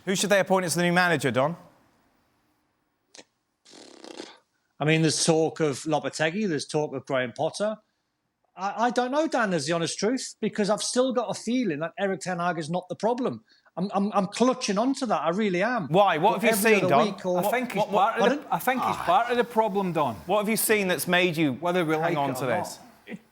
Who should they appoint as the new manager, Don? I mean, there's talk of Lopetegui, there's talk of Graham Potter. I don't know, Dan, is the honest truth, because I've still got a feeling that Erik ten Hag is not the problem. I'm clutching onto that. I really am. Why? What have you seen, Don? I think he's part of the problem, Don. What have you seen that's made you Whether we hang like on it to or this?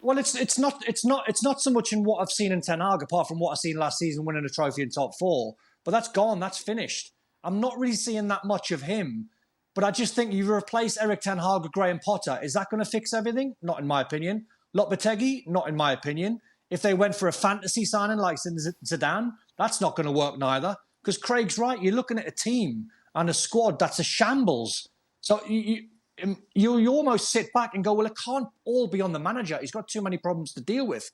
Well, it's not so much in what I've seen in Ten Hag, apart from what I've seen last season winning a trophy in top four. But that's gone. That's finished. I'm not really seeing that much of him. But I just think you replace Erik ten Hag with Graham Potter. Is that going to fix everything? Not in my opinion. Lopetegui? Not in my opinion. If they went for a fantasy signing like Zidane, that's not going to work neither. Because Craig's right. You're looking at a team and a squad that's a shambles. So you almost sit back and go, well, it can't all be on the manager. He's got too many problems to deal with.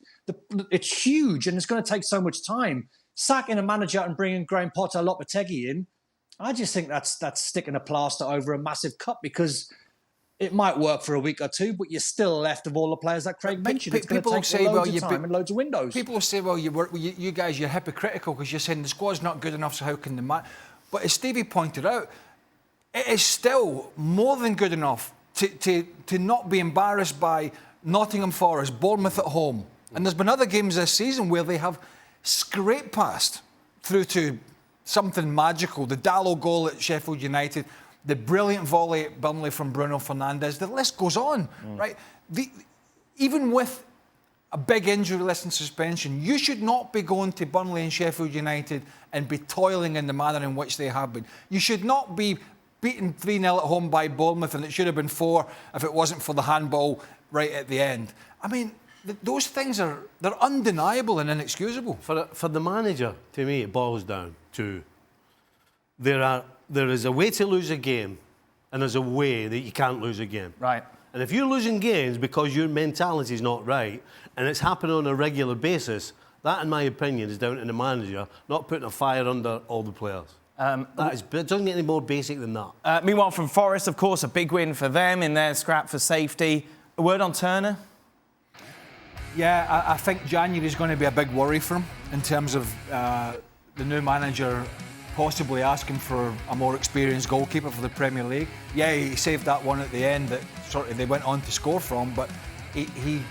It's huge and it's going to take so much time. Sacking a manager and bringing Graham Potter, Lopetegui in, I just think that's sticking a plaster over a massive cut, because it might work for a week or two, but you're still left of all the players that Craig mentioned. It's going to take loads of time and loads of windows. People will say, well, you guys, you're hypocritical because you're saying the squad's not good enough, so how can the man... But as Stevie pointed out, it is still more than good enough to not be embarrassed by Nottingham Forest, Bournemouth at home. And there's been other games this season where they have scraped past through to something magical. The Dallo goal at Sheffield United, the brilliant volley at Burnley from Bruno Fernandes. The list goes on, right? Even with a big injury list and suspension, you should not be going to Burnley and Sheffield United and be toiling in the manner in which they have been. You should not be beaten 3-0 at home by Bournemouth, and it should have been 4 if it wasn't for the handball right at the end. I mean, those things they're undeniable and inexcusable. For the manager, to me, it boils down to there is a way to lose a game, and there's a way that you can't lose a game. Right. And if you're losing games because your mentality is not right, and it's happening on a regular basis, that, in my opinion, is down to the manager not putting a fire under all the players. It doesn't get any more basic than that. Meanwhile, from Forest, of course, a big win for them in their scrap for safety. A word on Turner? Yeah, I think January is going to be a big worry for him in terms of the new manager possibly asking for a more experienced goalkeeper for the Premier League. Yeah, he saved that one at the end that sort of they went on to score from, but he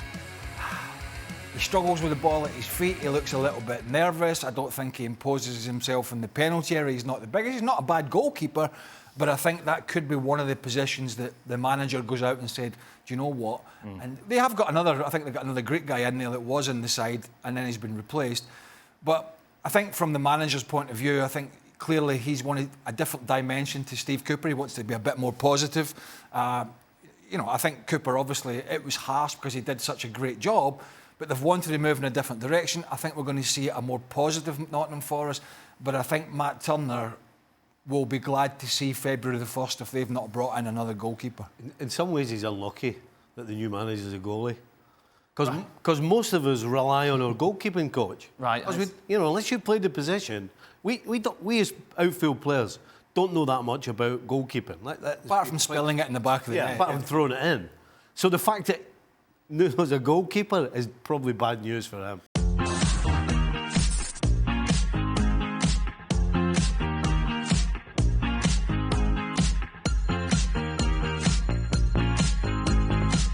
struggles with the ball at his feet. He looks a little bit nervous. I don't think he imposes himself in the penalty area. He's not the biggest. He's not a bad goalkeeper, but I think that could be one of the positions that the manager goes out and said, do you know what? And they have got I think they've got another great guy in there that was in the side and then he's been replaced. But I think from the manager's point of view, I think clearly he's wanted a different dimension to Steve Cooper. He wants to be a bit more positive. I think Cooper, obviously, it was harsh because he did such a great job, but they've wanted to move in a different direction. I think we're going to see a more positive Nottingham Forest, but I think Matt Turner will be glad to see February the 1st if they've not brought in another goalkeeper. In some ways, he's unlucky that the new manager is a goalie. Because most of us rely on our goalkeeping coach. Right. Unless you play the position, we as outfield players don't know that much about goalkeeping. Apart from spilling it in the back of the net. Apart from throwing it in. So the fact that Nuno's a goalkeeper is probably bad news for him.